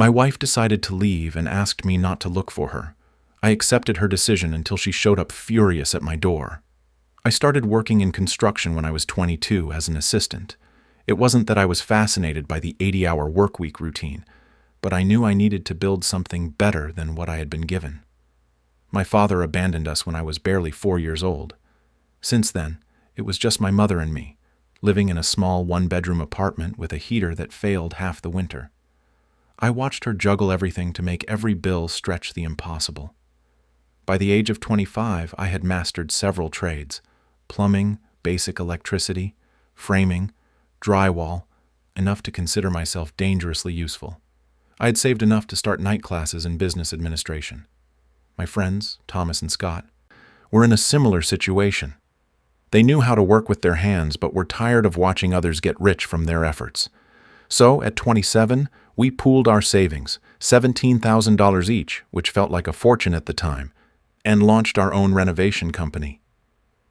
My wife decided to leave and asked me not to look for her. I accepted her decision until she showed up furious at my door. I started working in construction when I was 22 as an assistant. It wasn't that I was fascinated by the 80-hour workweek routine, but I knew I needed to build something better than what I had been given. My father abandoned us when I was barely 4 years old. Since then, it was just my mother and me, living in a small one-bedroom apartment with a heater that failed half the winter. I watched her juggle everything to make every bill stretch the impossible. By the age of 25, I had mastered several trades: plumbing, basic electricity, framing, drywall, enough to consider myself dangerously useful. I had saved enough to start night classes in business administration. My friends, Thomas and Scott, were in a similar situation. They knew how to work with their hands but were tired of watching others get rich from their efforts. So, at 27, we pooled our savings, $17,000 each, which felt like a fortune at the time, and launched our own renovation company.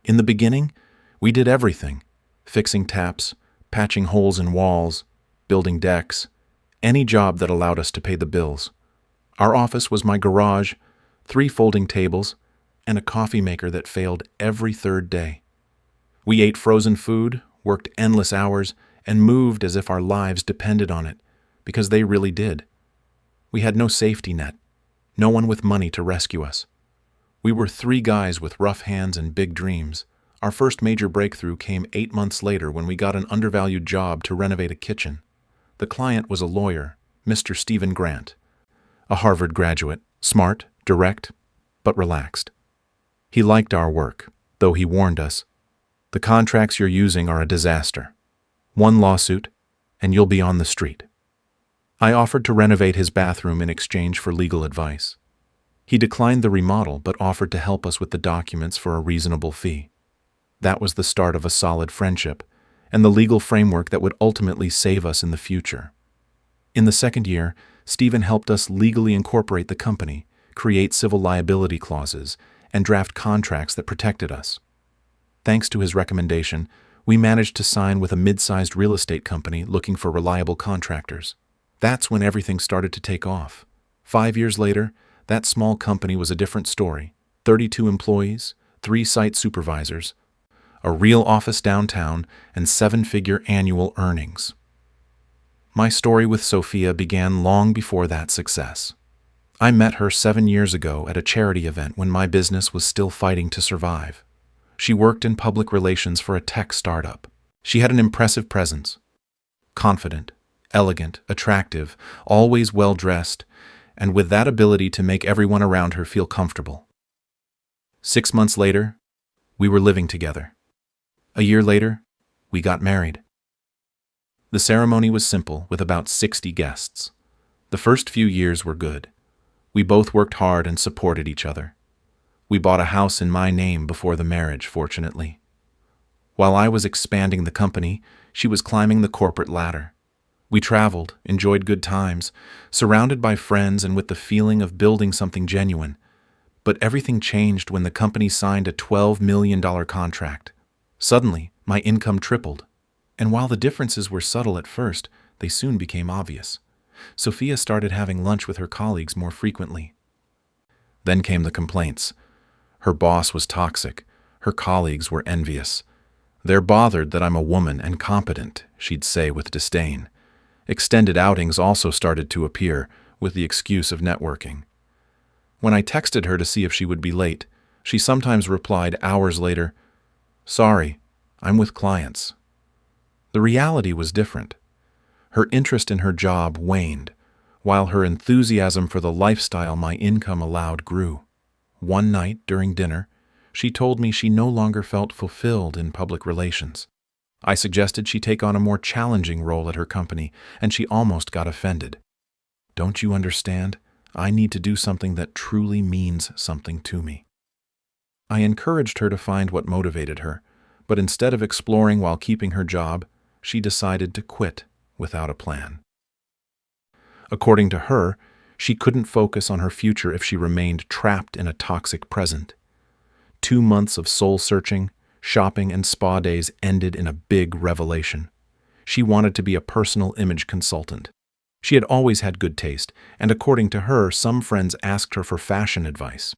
In the beginning, we did everything: fixing taps, patching holes in walls, building decks, any job that allowed us to pay the bills. Our office was my garage, 3 folding tables, and a coffee maker that failed every third day. We ate frozen food, worked endless hours, and moved as if our lives depended on it, because they really did. We had no safety net, no one with money to rescue us. We were 3 guys with rough hands and big dreams. Our first major breakthrough came 8 months later when we got an undervalued job to renovate a kitchen. The client was a lawyer, Mr. Stephen Grant, a Harvard graduate, smart, direct, but relaxed. He liked our work, though he warned us, "The contracts you're using are a disaster. One lawsuit, and you'll be on the street." I offered to renovate his bathroom in exchange for legal advice. He declined the remodel but offered to help us with the documents for a reasonable fee. That was the start of a solid friendship, and the legal framework that would ultimately save us in the future. In the second year, Stephen helped us legally incorporate the company, create civil liability clauses, and draft contracts that protected us. Thanks to his recommendation, we managed to sign with a mid-sized real estate company looking for reliable contractors. That's when everything started to take off. 5 years later, that small company was a different story: 32 employees, 3 site supervisors, a real office downtown, and 7-figure annual earnings. My story with Sophia began long before that success. I met her 7 years ago at a charity event when my business was still fighting to survive. She worked in public relations for a tech startup. She had an impressive presence: confident, elegant, attractive, always well-dressed, and with that ability to make everyone around her feel comfortable. 6 months later, we were living together. A year later, we got married. The ceremony was simple, with about 60 guests. The first few years were good. We both worked hard and supported each other. We bought a house in my name before the marriage, fortunately. While I was expanding the company, she was climbing the corporate ladder. We traveled, enjoyed good times, surrounded by friends and with the feeling of building something genuine. But everything changed when the company signed a $12 million contract. Suddenly, my income tripled. And while the differences were subtle at first, they soon became obvious. Sophia started having lunch with her colleagues more frequently. Then came the complaints. Her boss was toxic. Her colleagues were envious. "They're bothered that I'm a woman and competent," she'd say with disdain. Extended outings also started to appear, with the excuse of networking. When I texted her to see if she would be late, she sometimes replied hours later, "Sorry, I'm with clients." The reality was different. Her interest in her job waned, while her enthusiasm for the lifestyle my income allowed grew. One night, during dinner, she told me she no longer felt fulfilled in public relations. I suggested she take on a more challenging role at her company, and she almost got offended. "Don't you understand? I need to do something that truly means something to me." I encouraged her to find what motivated her, but instead of exploring while keeping her job, she decided to quit without a plan. According to her, she couldn't focus on her future if she remained trapped in a toxic present. 2 months of soul-searching, shopping, and spa days ended in a big revelation. She wanted to be a personal image consultant. She had always had good taste, and according to her, some friends asked her for fashion advice.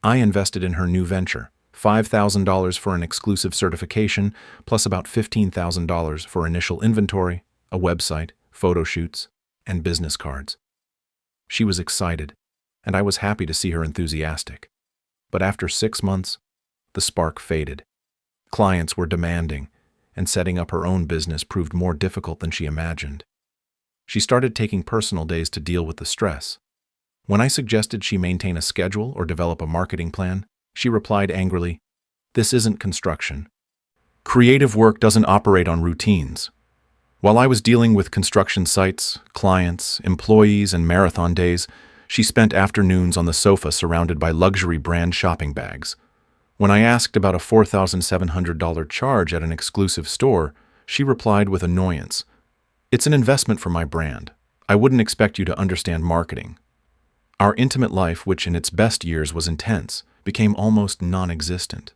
I invested in her new venture, $5,000 for an exclusive certification, plus about $15,000 for initial inventory, a website, photo shoots, and business cards. She was excited, and I was happy to see her enthusiastic. But after 6 months, the spark faded. Clients were demanding, and setting up her own business proved more difficult than she imagined. She started taking personal days to deal with the stress. When I suggested she maintain a schedule or develop a marketing plan, she replied angrily, "This isn't construction. Creative work doesn't operate on routines." While I was dealing with construction sites, clients, employees, and marathon days, she spent afternoons on the sofa surrounded by luxury brand shopping bags. When I asked about a $4,700 charge at an exclusive store, she replied with annoyance, "It's an investment for my brand. I wouldn't expect you to understand marketing." Our intimate life, which in its best years was intense, became almost non-existent.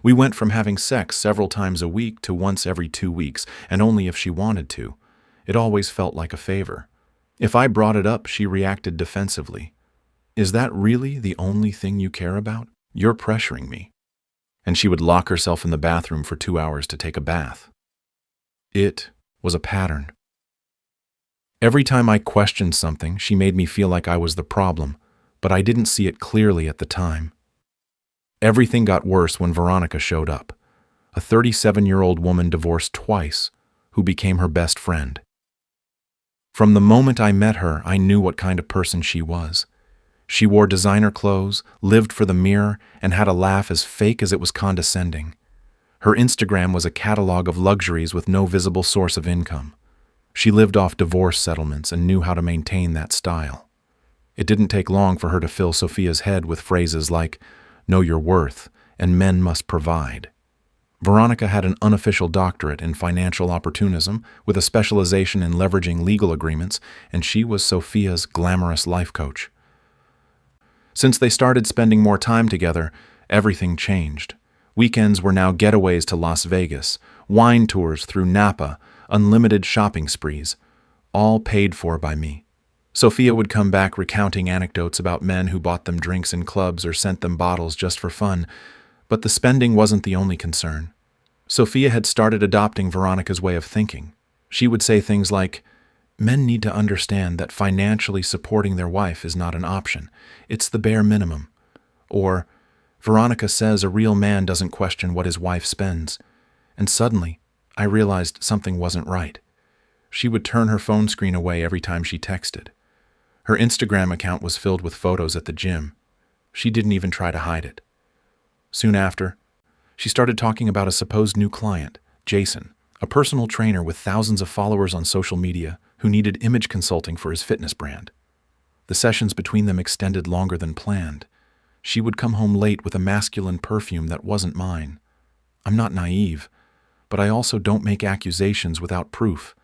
We went from having sex several times a week to once every 2 weeks, and only if she wanted to. It always felt like a favor. If I brought it up, she reacted defensively. "Is that really the only thing you care about? You're pressuring me." And she would lock herself in the bathroom for 2 hours to take a bath. It was a pattern. Every time I questioned something, she made me feel like I was the problem, but I didn't see it clearly at the time. Everything got worse when Veronica showed up, a 37-year-old woman divorced twice, who became her best friend. From the moment I met her, I knew what kind of person she was. She wore designer clothes, lived for the mirror, and had a laugh as fake as it was condescending. Her Instagram was a catalog of luxuries with no visible source of income. She lived off divorce settlements and knew how to maintain that style. It didn't take long for her to fill Sophia's head with phrases like, "Know your worth," and "men must provide." Veronica had an unofficial doctorate in financial opportunism with a specialization in leveraging legal agreements, and she was Sophia's glamorous life coach. Since they started spending more time together, everything changed. Weekends were now getaways to Las Vegas, wine tours through Napa, unlimited shopping sprees, all paid for by me. Sophia would come back recounting anecdotes about men who bought them drinks in clubs or sent them bottles just for fun, but the spending wasn't the only concern. Sophia had started adopting Veronica's way of thinking. She would say things like, "Men need to understand that financially supporting their wife is not an option. It's the bare minimum." Or, "Veronica says a real man doesn't question what his wife spends." And suddenly, I realized something wasn't right. She would turn her phone screen away every time she texted. Her Instagram account was filled with photos at the gym. She didn't even try to hide it. Soon after, she started talking about a supposed new client, Jason, a personal trainer with thousands of followers on social media who needed image consulting for his fitness brand. The sessions between them extended longer than planned. She would come home late with a masculine perfume that wasn't mine. I'm not naive, but I also don't make accusations without proof.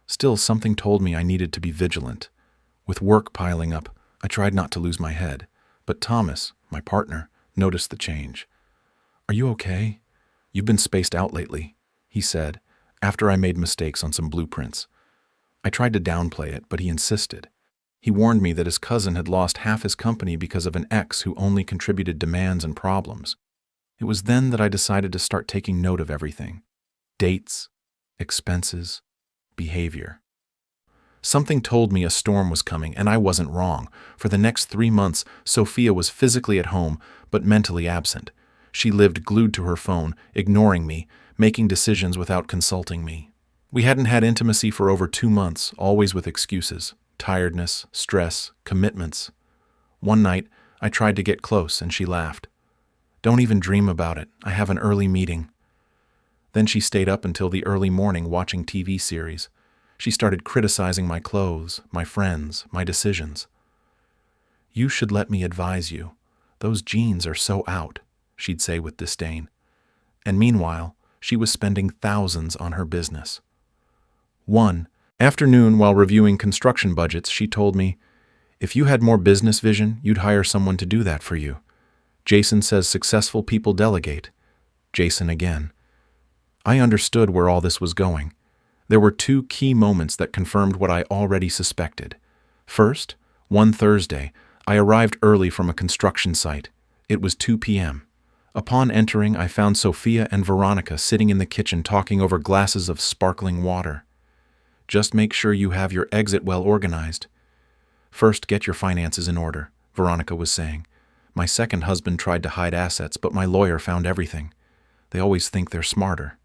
Still, something told me I needed to be vigilant. With work piling up, I tried not to lose my head, but Thomas, my partner, noticed the change. "Are you okay? You've been spaced out lately," he said, after I made mistakes on some blueprints. I tried to downplay it, but he insisted. He warned me that his cousin had lost half his company because of an ex who only contributed demands and problems. It was then that I decided to start taking note of everything. Dates, expenses, behavior. Something told me a storm was coming, and I wasn't wrong. For the next 3 months, Sophia was physically at home, but mentally absent. She lived glued to her phone, ignoring me, making decisions without consulting me. We hadn't had intimacy for over 2 months, always with excuses: tiredness, stress, commitments. One night, I tried to get close, and she laughed. "Don't even dream about it. I have an early meeting." Then she stayed up until the early morning watching TV series. She started criticizing my clothes, my friends, my decisions. "You should let me advise you. Those jeans are so out," she'd say with disdain. And meanwhile, she was spending thousands on her business. One afternoon, while reviewing construction budgets, she told me, "If you had more business vision, you'd hire someone to do that for you. Jason says successful people delegate." Jason again. I understood where all this was going. There were two key moments that confirmed what I already suspected. First, one Thursday, I arrived early from a construction site. It was 2 p.m. Upon entering, I found Sophia and Veronica sitting in the kitchen talking over glasses of sparkling water. "Just make sure you have your exit well organized. First, get your finances in order," Veronica was saying. "My second husband tried to hide assets, but my lawyer found everything. They always think they're smarter."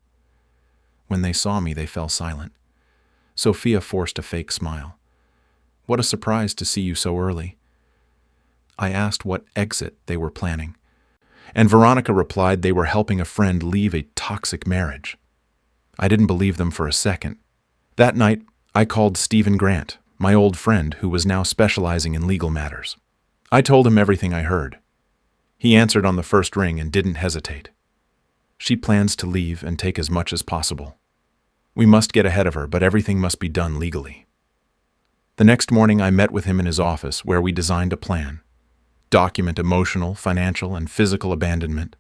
When they saw me, they fell silent. Sophia forced a fake smile. "What a surprise to see you so early." I asked what exit they were planning, and Veronica replied they were helping a friend leave a toxic marriage. I didn't believe them for a second. That night, I called Stephen Grant, my old friend who was now specializing in legal matters. I told him everything I heard. He answered on the first ring and didn't hesitate. "She plans to leave and take as much as possible. We must get ahead of her, but everything must be done legally." The next morning, I met with him in his office where we designed a plan. Document emotional, financial, and physical abandonment,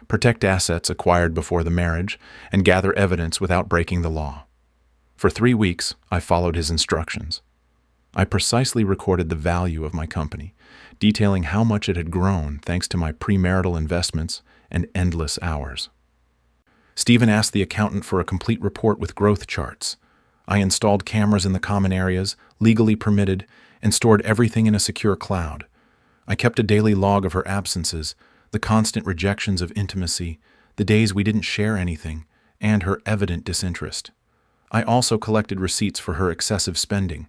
protect assets acquired before the marriage, and gather evidence without breaking the law. For 3 weeks, I followed his instructions. I precisely recorded the value of my company, detailing how much it had grown thanks to my premarital investments and endless hours. Stephen asked the accountant for a complete report with growth charts. I installed cameras in the common areas, legally permitted, and stored everything in a secure cloud. I kept a daily log of her absences, the constant rejections of intimacy, the days we didn't share anything, and her evident disinterest. I also collected receipts for her excessive spending.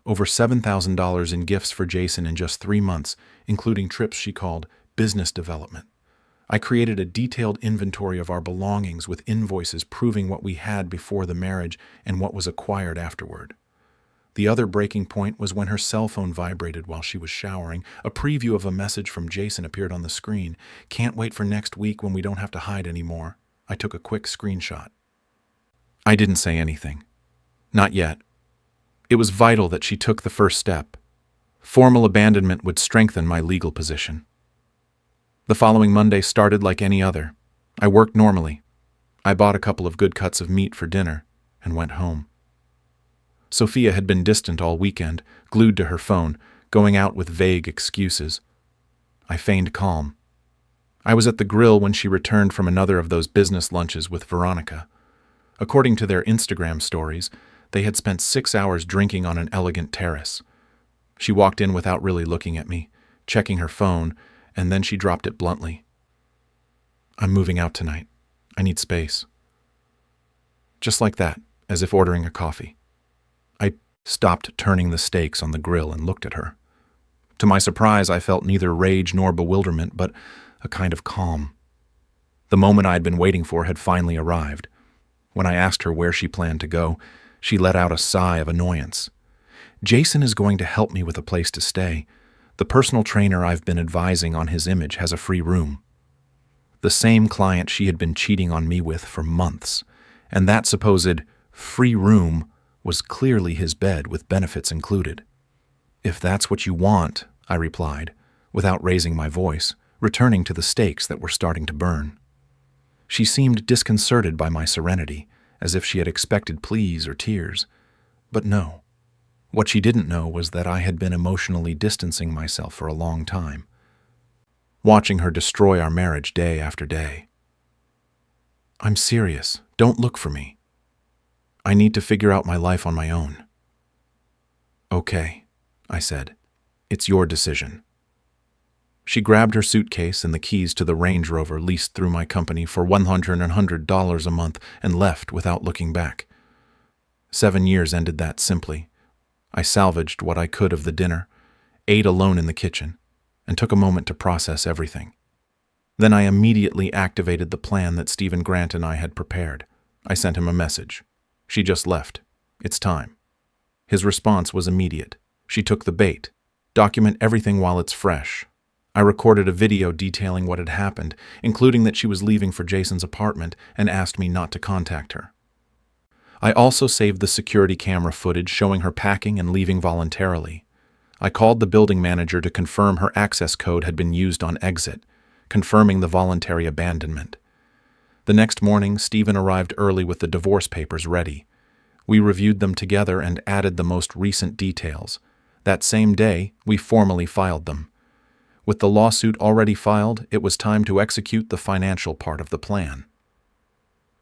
Over $7,000 in gifts for Jason in just 3 months, including trips she called business development. I created a detailed inventory of our belongings with invoices proving what we had before the marriage and what was acquired afterward. The other breaking point was when her cell phone vibrated while she was showering. A preview of a message from Jason appeared on the screen. "Can't wait for next week when we don't have to hide anymore." I took a quick screenshot. I didn't say anything. Not yet. It was vital that she took the first step. Formal abandonment would strengthen my legal position. The following Monday started like any other. I worked normally. I bought a couple of good cuts of meat for dinner and went home. Sophia had been distant all weekend, glued to her phone, going out with vague excuses. I feigned calm. I was at the grill when she returned from another of those business lunches with Veronica. According to their Instagram stories, they had spent 6 hours drinking on an elegant terrace. She walked in without really looking at me, checking her phone, and then she dropped it bluntly. "I'm moving out tonight. I need space." Just like that, as if ordering a coffee. I stopped turning the steaks on the grill and looked at her. To my surprise, I felt neither rage nor bewilderment, but a kind of calm. The moment I had been waiting for had finally arrived. When I asked her where she planned to go, she let out a sigh of annoyance. "Jason is going to help me with a place to stay. The personal trainer I've been advising on his image has a free room." The same client she had been cheating on me with for months, and that supposed free room was clearly his bed with benefits included. "If that's what you want," I replied, without raising my voice, returning to the steaks that were starting to burn. She seemed disconcerted by my serenity, as if she had expected pleas or tears. But no. What she didn't know was that I had been emotionally distancing myself for a long time, watching her destroy our marriage day after day. "I'm serious. Don't look for me. I need to figure out my life on my own." "Okay," I said. "It's your decision." She grabbed her suitcase and the keys to the Range Rover leased through my company for $100 a month and left without looking back. 7 years ended that simply. I salvaged what I could of the dinner, ate alone in the kitchen, and took a moment to process everything. Then I immediately activated the plan that Stephen Grant and I had prepared. I sent him a message. "She just left. It's time." His response was immediate. "She took the bait. Document everything while it's fresh." I recorded a video detailing what had happened, including that she was leaving for Jason's apartment and asked me not to contact her. I also saved the security camera footage showing her packing and leaving voluntarily. I called the building manager to confirm her access code had been used on exit, confirming the voluntary abandonment. The next morning, Stephen arrived early with the divorce papers ready. We reviewed them together and added the most recent details. That same day, we formally filed them. With the lawsuit already filed, it was time to execute the financial part of the plan.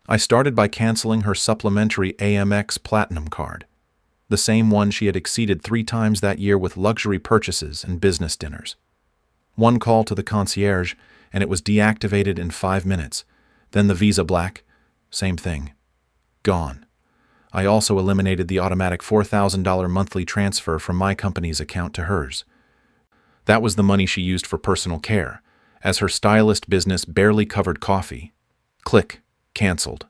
I started by canceling her supplementary Amex Platinum card, the same one she had exceeded 3 times that year with luxury purchases and business dinners. One call to the concierge, and it was deactivated in 5 minutes. Then the Visa Black, same thing. Gone. I also eliminated the automatic $4,000 monthly transfer from my company's account to hers. That was the money she used for personal care, as her stylist business barely covered coffee. Click. Cancelled.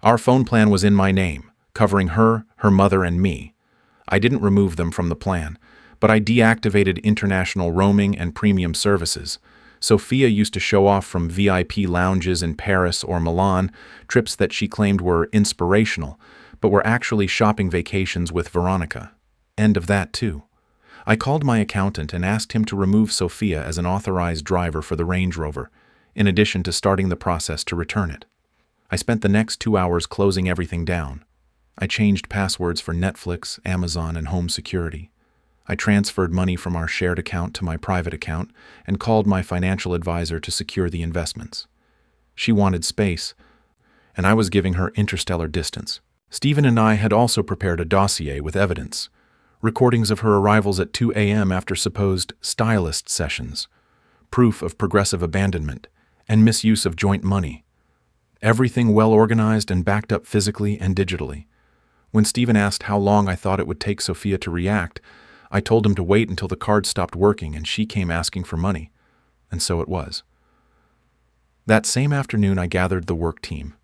Our phone plan was in my name, covering her, her mother, and me. I didn't remove them from the plan, but I deactivated international roaming and premium services. Sophia used to show off from VIP lounges in Paris or Milan, trips that she claimed were inspirational, but were actually shopping vacations with Veronica. End of that, too. I called my accountant and asked him to remove Sophia as an authorized driver for the Range Rover, in addition to starting the process to return it. I spent the next 2 hours closing everything down. I changed passwords for Netflix, Amazon, and home security. I transferred money from our shared account to my private account and called my financial advisor to secure the investments. She wanted space, and I was giving her interstellar distance. Stephen and I had also prepared a dossier with evidence, recordings of her arrivals at 2 a.m. after supposed stylist sessions, proof of progressive abandonment, and misuse of joint money. Everything well organized and backed up physically and digitally. When Stephen asked how long I thought it would take Sophia to react, I told him to wait until the card stopped working and she came asking for money. And so it was. That same afternoon, I gathered the work team.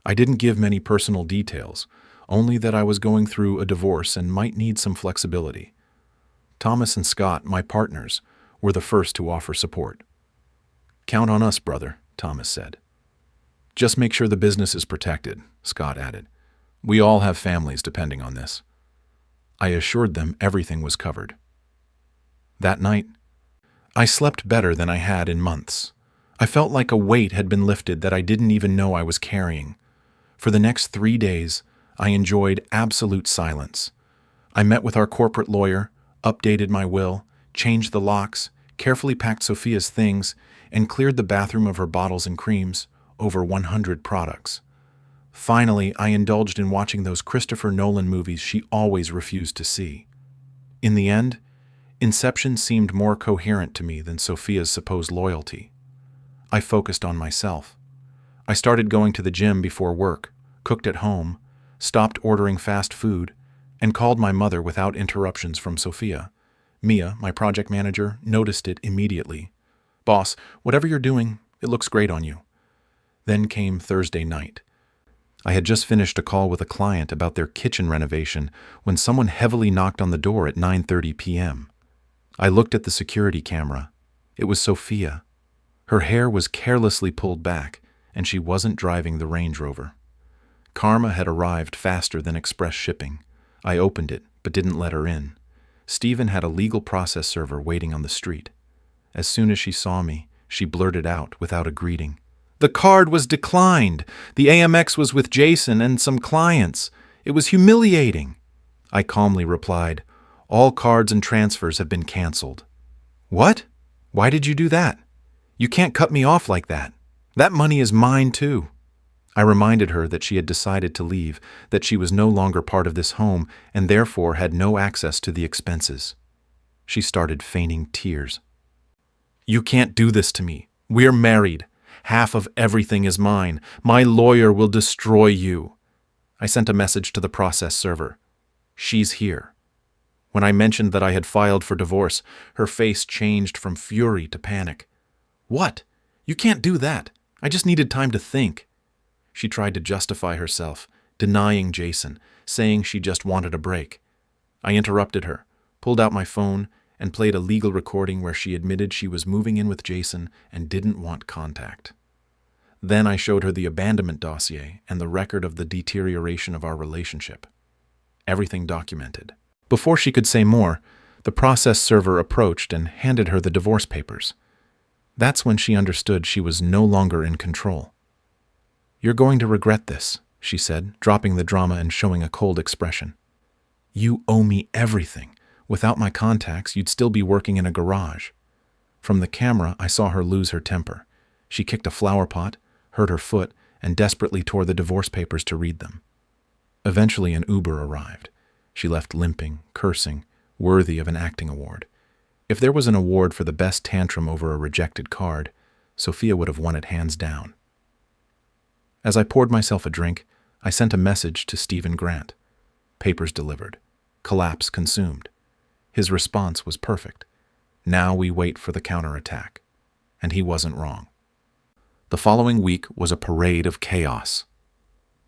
I didn't give many personal details, only that I was going through a divorce and might need some flexibility. Thomas and Scott, my partners, were the first to offer support. "Count on us, brother," Thomas said. "Just make sure the business is protected," Scott added. "We all have families depending on this." I assured them everything was covered. That night, I slept better than I had in months. I felt like a weight had been lifted that I didn't even know I was carrying. For the next 3 days, I enjoyed absolute silence. I met with our corporate lawyer, updated my will, changed the locks, carefully packed Sophia's things, and cleared the bathroom of her bottles and creams, over 100 products. Finally, I indulged in watching those Christopher Nolan movies she always refused to see. In the end, Inception seemed more coherent to me than Sophia's supposed loyalty. I focused on myself. I started going to the gym before work, cooked at home, stopped ordering fast food, and called my mother without interruptions from Sophia. Mia, my project manager, noticed it immediately. "Boss, whatever you're doing, it looks great on you." Then came Thursday night. I had just finished a call with a client about their kitchen renovation when someone heavily knocked on the door at 9:30 p.m. I looked at the security camera. It was Sophia. Her hair was carelessly pulled back, and she wasn't driving the Range Rover. Karma had arrived faster than express shipping. I opened it, but didn't let her in. Stephen had a legal process server waiting on the street. As soon as she saw me, she blurted out without a greeting, "The card was declined. The Amex was with Jason and some clients. It was humiliating." I calmly replied, "All cards and transfers have been canceled." "What? Why did you do that? You can't cut me off like that. That money is mine too." I reminded her that she had decided to leave, that she was no longer part of this home and therefore had no access to the expenses. She started feigning tears. "You can't do this to me. We're married. Half of everything is mine. My lawyer will destroy you." I sent a message to the process server. "She's here." When I mentioned that I had filed for divorce, her face changed from fury to panic. "What? You can't do that. I just needed time to think." She tried to justify herself, denying Jason, saying she just wanted a break. I interrupted her, pulled out my phone, and played a legal recording where she admitted she was moving in with Jason and didn't want contact. Then I showed her the abandonment dossier and the record of the deterioration of our relationship. Everything documented. Before she could say more, the process server approached and handed her the divorce papers. That's when she understood she was no longer in control. "You're going to regret this," she said, dropping the drama and showing a cold expression. You owe me everything. Without my contacts, you'd still be working in a garage. From the camera, I saw her lose her temper. She kicked a flower pot, hurt her foot, and desperately tore the divorce papers to read them. Eventually, an Uber arrived. She left limping, cursing, worthy of an acting award. If there was an award for the best tantrum over a rejected card, Sophia would have won it hands down. As I poured myself a drink, I sent a message to Stephen Grant. Papers delivered. Collapse consumed. His response was perfect. Now we wait for the counterattack. And he wasn't wrong. The following week was a parade of chaos.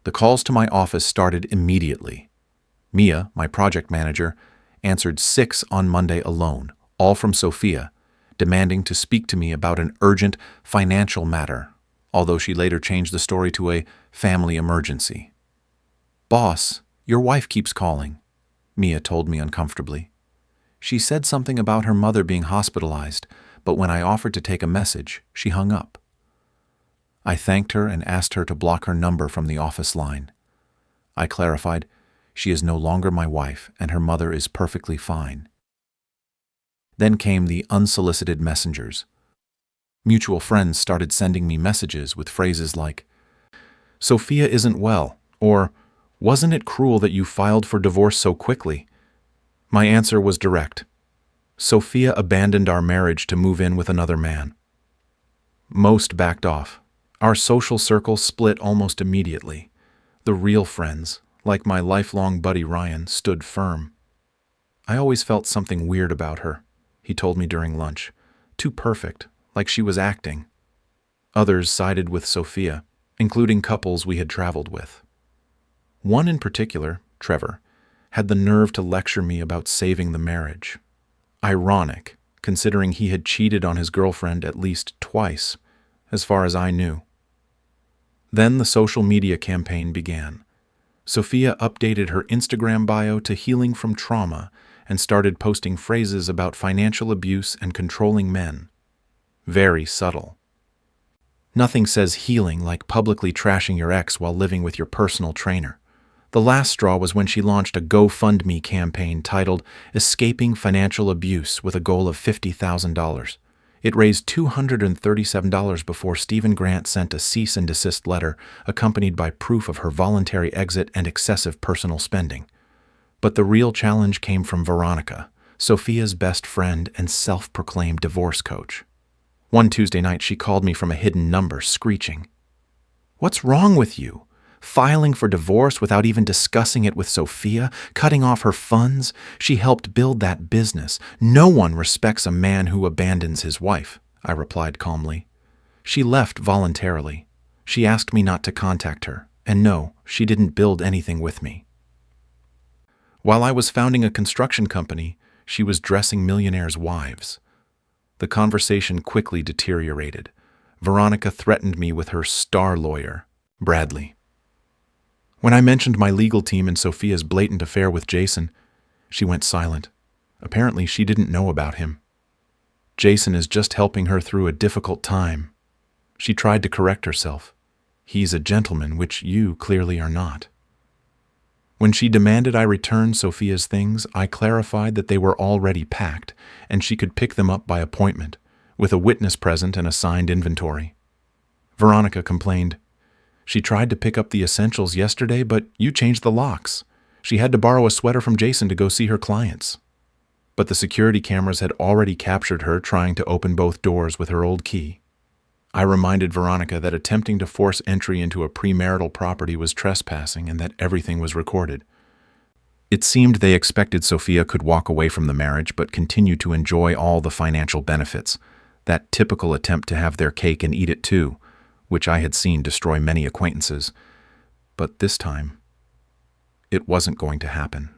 The calls to my office started immediately. Mia, my project manager, answered 6 on Monday alone, all from Sophia, demanding to speak to me about an urgent financial matter, although she later changed the story to a family emergency. Boss, your wife keeps calling, Mia told me uncomfortably. She said something about her mother being hospitalized, but when I offered to take a message, she hung up. I thanked her and asked her to block her number from the office line. I clarified, she is no longer my wife and her mother is perfectly fine. Then came the unsolicited messengers. Mutual friends started sending me messages with phrases like, Sophia isn't well, or wasn't it cruel that you filed for divorce so quickly? My answer was direct. Sophia abandoned our marriage to move in with another man. Most backed off. Our social circle split almost immediately. The real friends, like my lifelong buddy Ryan, stood firm. I always felt something weird about her, he told me during lunch. Too perfect, like she was acting. Others sided with Sophia, including couples we had traveled with. One in particular, Trevor, had the nerve to lecture me about saving the marriage. Ironic, considering he had cheated on his girlfriend at least twice, as far as I knew. Then the social media campaign began. Sophia updated her Instagram bio to healing from trauma and started posting phrases about financial abuse and controlling men. Very subtle. Nothing says healing like publicly trashing your ex while living with your personal trainer. The last straw was when she launched a GoFundMe campaign titled Escaping Financial Abuse with a goal of $50,000. It raised $237 before Stephen Grant sent a cease and desist letter accompanied by proof of her voluntary exit and excessive personal spending. But the real challenge came from Veronica, Sophia's best friend and self-proclaimed divorce coach. One Tuesday night, she called me from a hidden number, screeching, "What's wrong with you? Filing for divorce without even discussing it with Sophia, cutting off her funds? She helped build that business. No one respects a man who abandons his wife," I replied calmly. She left voluntarily. She asked me not to contact her, and no, she didn't build anything with me. While I was founding a construction company, she was dressing millionaires' wives. The conversation quickly deteriorated. Veronica threatened me with her star lawyer, Bradley. When I mentioned my legal team and Sophia's blatant affair with Jason, she went silent. Apparently, she didn't know about him. Jason is just helping her through a difficult time. She tried to correct herself. He's a gentleman, which you clearly are not. When she demanded I return Sophia's things, I clarified that they were already packed and she could pick them up by appointment, with a witness present and a signed inventory. Veronica complained, "She tried to pick up the essentials yesterday, but you changed the locks. She had to borrow a sweater from Jason to go see her clients." But the security cameras had already captured her trying to open both doors with her old key. I reminded Veronica that attempting to force entry into a premarital property was trespassing and that everything was recorded. It seemed they expected Sophia could walk away from the marriage but continue to enjoy all the financial benefits, that typical attempt to have their cake and eat it too, which I had seen destroy many acquaintances. But this time, it wasn't going to happen.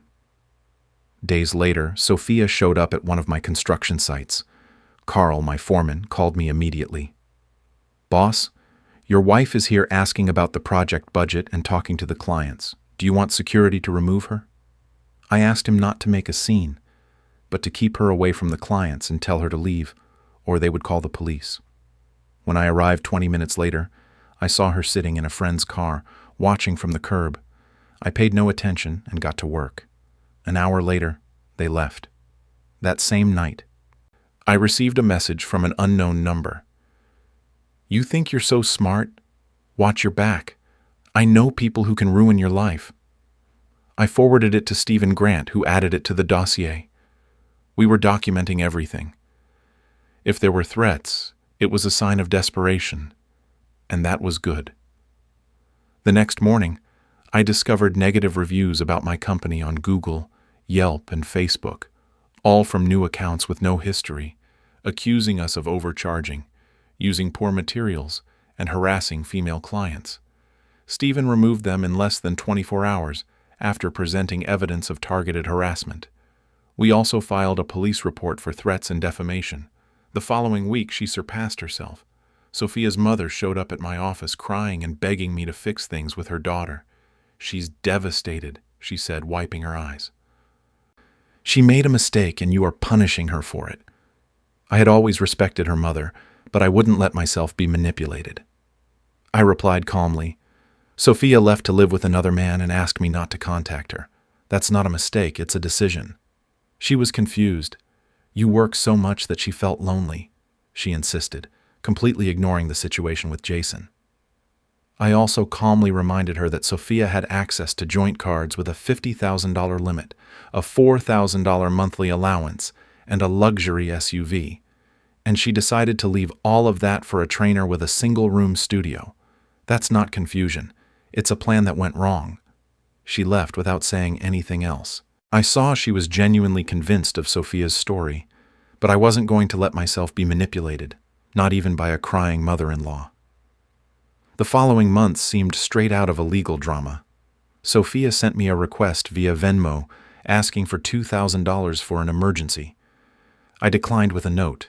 Days later, Sophia showed up at one of my construction sites. Carl, my foreman, called me immediately. "Boss, your wife is here asking about the project budget and talking to the clients. Do you want security to remove her?" I asked him not to make a scene, but to keep her away from the clients and tell her to leave, or they would call the police. When I arrived 20 minutes later, I saw her sitting in a friend's car, watching from the curb. I paid no attention and got to work. An hour later, they left. That same night, I received a message from an unknown number. "You think you're so smart? Watch your back. I know people who can ruin your life." I forwarded it to Stephen Grant, who added it to the dossier. We were documenting everything. If there were threats, it was a sign of desperation, and that was good. The next morning, I discovered negative reviews about my company on Google, Yelp, and Facebook, all from new accounts with no history, accusing us of overcharging, using poor materials, and harassing female clients. Stephen removed them in less than 24 hours after presenting evidence of targeted harassment. We also filed a police report for threats and defamation. The following week, she surpassed herself. Sophia's mother showed up at my office crying and begging me to fix things with her daughter. "She's devastated," she said, wiping her eyes. "She made a mistake and you are punishing her for it." I had always respected her mother, but I wouldn't let myself be manipulated. I replied calmly, "Sophia left to live with another man and asked me not to contact her. That's not a mistake, it's a decision." She was confused. "You work so much that she felt lonely," she insisted, completely ignoring the situation with Jason. I also calmly reminded her that Sophia had access to joint cards with a $50,000 limit, a $4,000 monthly allowance, and a luxury SUV, and she decided to leave all of that for a trainer with a single-room studio. That's not confusion. It's a plan that went wrong. She left without saying anything else. I saw she was genuinely convinced of Sophia's story, but I wasn't going to let myself be manipulated, not even by a crying mother-in-law. The following months seemed straight out of a legal drama. Sophia sent me a request via Venmo asking for $2,000 for an emergency. I declined with a note.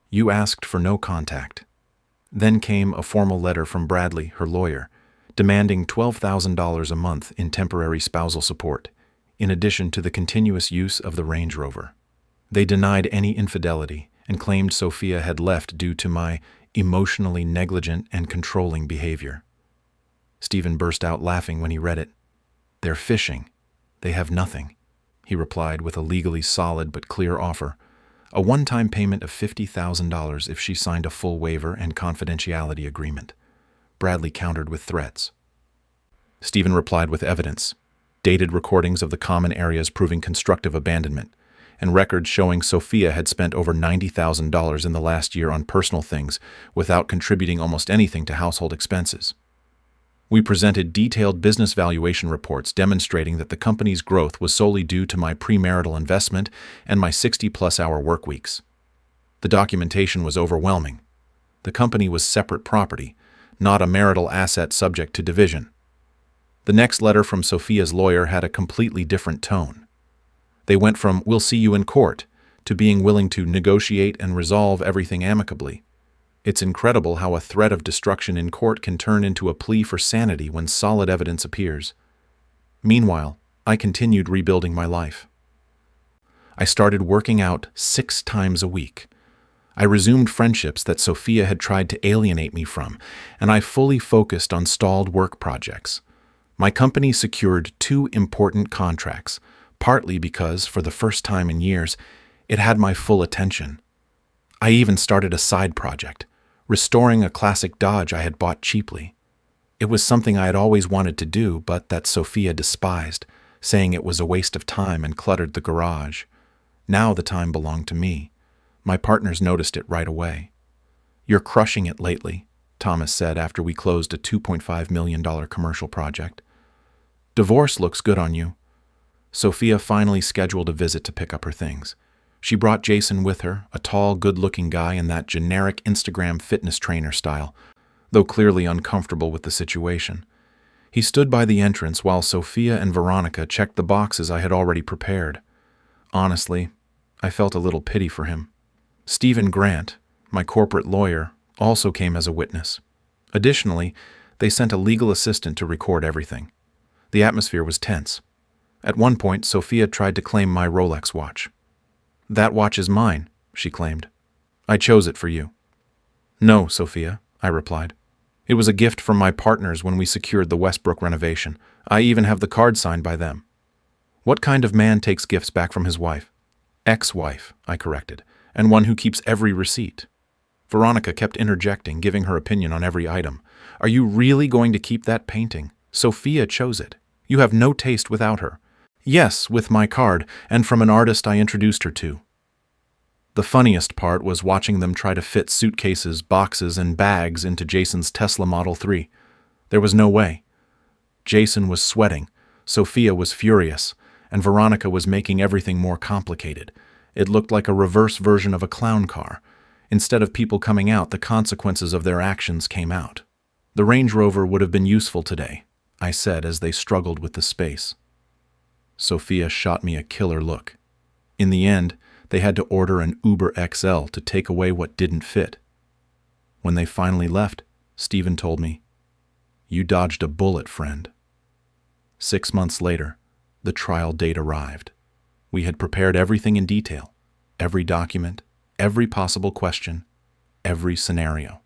"You asked for no contact." Then came a formal letter from Bradley, her lawyer, demanding $12,000 a month in temporary spousal support, in addition to the continuous use of the Range Rover. They denied any infidelity and claimed Sophia had left due to my emotionally negligent and controlling behavior. Stephen burst out laughing when he read it. "They're fishing. They have nothing," he replied with a legally solid but clear offer. A one-time payment of $50,000 if she signed a full waiver and confidentiality agreement. Bradley countered with threats. Stephen replied with evidence, dated recordings of the common areas proving constructive abandonment, and records showing Sophia had spent over $90,000 in the last year on personal things without contributing almost anything to household expenses. We presented detailed business valuation reports demonstrating that the company's growth was solely due to my premarital investment and my 60-plus-hour work weeks. The documentation was overwhelming. The company was separate property, not a marital asset subject to division. The next letter from Sophia's lawyer had a completely different tone. They went from "we'll see you in court" to being willing to negotiate and resolve everything amicably. It's incredible how a threat of destruction in court can turn into a plea for sanity when solid evidence appears. Meanwhile, I continued rebuilding my life. I started working out 6 times a week. I resumed friendships that Sophia had tried to alienate me from, and I fully focused on stalled work projects. My company secured 2 important contracts, partly because, for the first time in years, it had my full attention. I even started a side project, restoring a classic Dodge I had bought cheaply. It was something I had always wanted to do, but that Sophia despised, saying it was a waste of time and cluttered the garage. Now the time belonged to me. My partners noticed it right away. "You're crushing it lately," Thomas said after we closed a $2.5 million commercial project. "Divorce looks good on you." Sophia finally scheduled a visit to pick up her things. She brought Jason with her, a tall, good-looking guy in that generic Instagram fitness trainer style, though clearly uncomfortable with the situation. He stood by the entrance while Sophia and Veronica checked the boxes I had already prepared. Honestly, I felt a little pity for him. Stephen Grant, my corporate lawyer, also came as a witness. Additionally, they sent a legal assistant to record everything. The atmosphere was tense. At one point, Sophia tried to claim my Rolex watch. "That watch is mine," she claimed. "I chose it for you." "No, Sophia," I replied. It was a gift from my partners when we secured the Westbrook renovation. I even have the card signed by them. What kind of man takes gifts back from his wife? Ex-wife, I corrected, and one who keeps every receipt. Veronica kept interjecting, giving her opinion on every item. Are you really going to keep that painting? Sophia chose it. You have no taste without her. Yes, with my card, and from an artist I introduced her to. The funniest part was watching them try to fit suitcases, boxes, and bags into Jason's Tesla Model 3. There was no way. Jason was sweating, Sophia was furious, and Veronica was making everything more complicated. It looked like a reverse version of a clown car. Instead of people coming out, the consequences of their actions came out. The Range Rover would have been useful today, I said as they struggled with the space. Sophia shot me a killer look. In the end, they had to order an Uber XL to take away what didn't fit. When they finally left, Stephen told me, "You dodged a bullet, friend." 6 months later, the trial date arrived. We had prepared everything in detail, every document, every possible question, every scenario.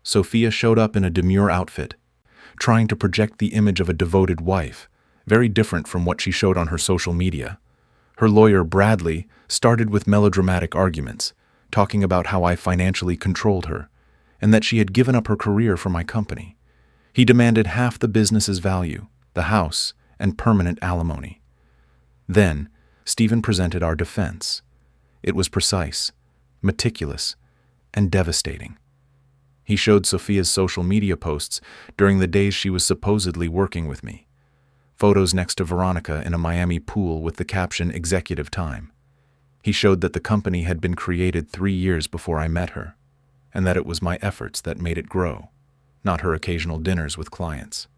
Sophia showed up in a demure outfit, trying to project the image of a devoted wife, very different from what she showed on her social media. Her lawyer, Bradley, started with melodramatic arguments, talking about how I financially controlled her, and that she had given up her career for my company. He demanded half the business's value, the house, and permanent alimony. Then, Stephen presented our defense. It was precise, meticulous, and devastating. He showed Sophia's social media posts during the days she was supposedly working with me. Photos next to Veronica in a Miami pool with the caption "Executive Time." He showed that the company had been created 3 years before I met her, and that it was my efforts that made it grow, not her occasional dinners with clients.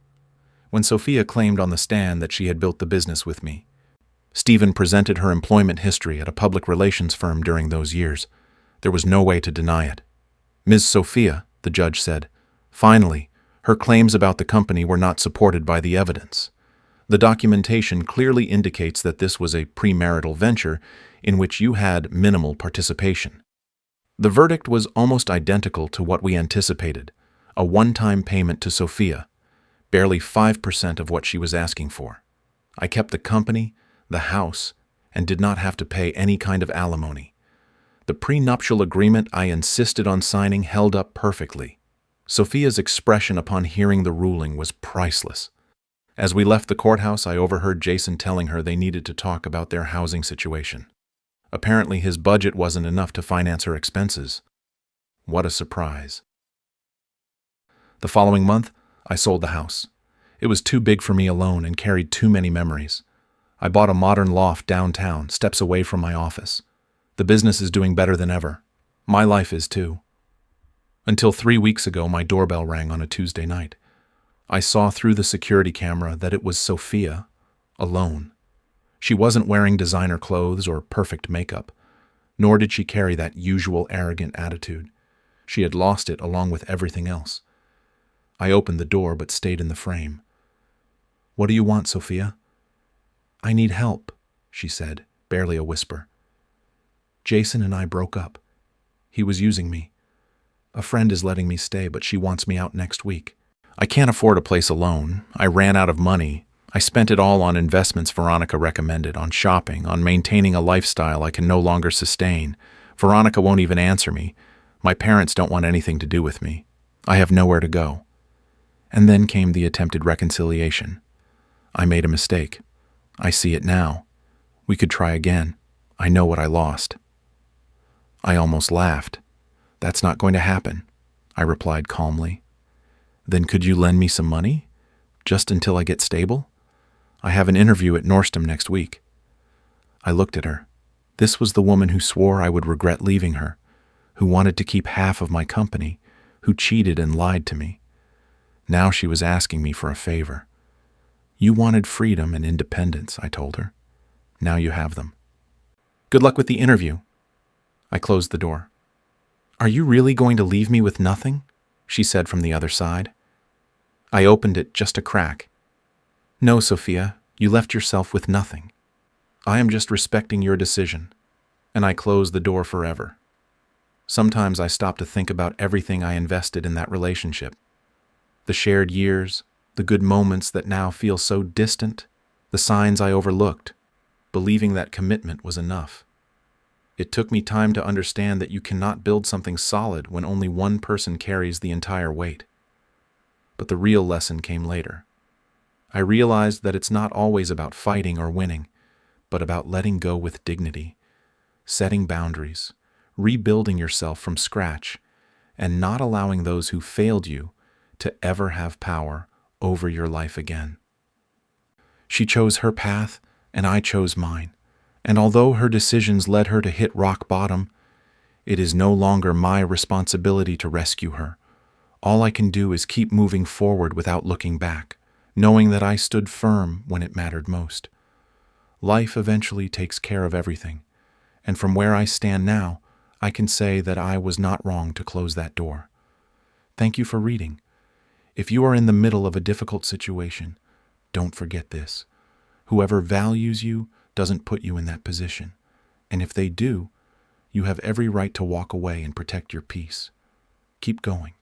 When Sophia claimed on the stand that she had built the business with me, Stephen presented her employment history at a public relations firm during those years. There was no way to deny it. Ms. Sophia, the judge said, finally, her claims about the company were not supported by the evidence. The documentation clearly indicates that this was a premarital venture in which you had minimal participation. The verdict was almost identical to what we anticipated, a one-time payment to Sophia, barely 5% of what she was asking for. I kept the company, the house, and did not have to pay any kind of alimony. The prenuptial agreement I insisted on signing held up perfectly. Sophia's expression upon hearing the ruling was priceless. As we left the courthouse, I overheard Jason telling her they needed to talk about their housing situation. Apparently, his budget wasn't enough to finance her expenses. What a surprise. The following month, I sold the house. It was too big for me alone and carried too many memories. I bought a modern loft downtown, steps away from my office. The business is doing better than ever. My life is too. Until 3 weeks ago, my doorbell rang on a Tuesday night. I saw through the security camera that it was Sophia, alone. She wasn't wearing designer clothes or perfect makeup, nor did she carry that usual arrogant attitude. She had lost it along with everything else. I opened the door but stayed in the frame. "What do you want, Sophia?" "I need help," she said, barely a whisper. "Jason and I broke up. He was using me. A friend is letting me stay, but she wants me out next week. I can't afford a place alone. I ran out of money. I spent it all on investments Veronica recommended, on shopping, on maintaining a lifestyle I can no longer sustain. Veronica won't even answer me. My parents don't want anything to do with me. I have nowhere to go." And then came the attempted reconciliation. I made a mistake. I see it now. We could try again. I know what I lost. I almost laughed. "That's not going to happen," I replied calmly. "Then could you lend me some money? Just until I get stable? I have an interview at Nordstrom next week." I looked at her. This was the woman who swore I would regret leaving her, who wanted to keep half of my company, who cheated and lied to me. Now she was asking me for a favor. "You wanted freedom and independence," I told her. "Now you have them. Good luck with the interview." I closed the door. "Are you really going to leave me with nothing?" she said from the other side. I opened it just a crack. "No, Sophia, you left yourself with nothing. I am just respecting your decision." And I closed the door forever. Sometimes I stop to think about everything I invested in that relationship. The shared years, the good moments that now feel so distant, the signs I overlooked, believing that commitment was enough. It took me time to understand that you cannot build something solid when only one person carries the entire weight. But the real lesson came later. I realized that it's not always about fighting or winning, but about letting go with dignity, setting boundaries, rebuilding yourself from scratch, and not allowing those who failed you to ever have power over your life again. She chose her path, and I chose mine. And although her decisions led her to hit rock bottom, it is no longer my responsibility to rescue her. All I can do is keep moving forward without looking back, knowing that I stood firm when it mattered most. Life eventually takes care of everything, and from where I stand now, I can say that I was not wrong to close that door. Thank you for reading. If you are in the middle of a difficult situation, don't forget this. Whoever values you doesn't put you in that position. And if they do, you have every right to walk away and protect your peace. Keep going.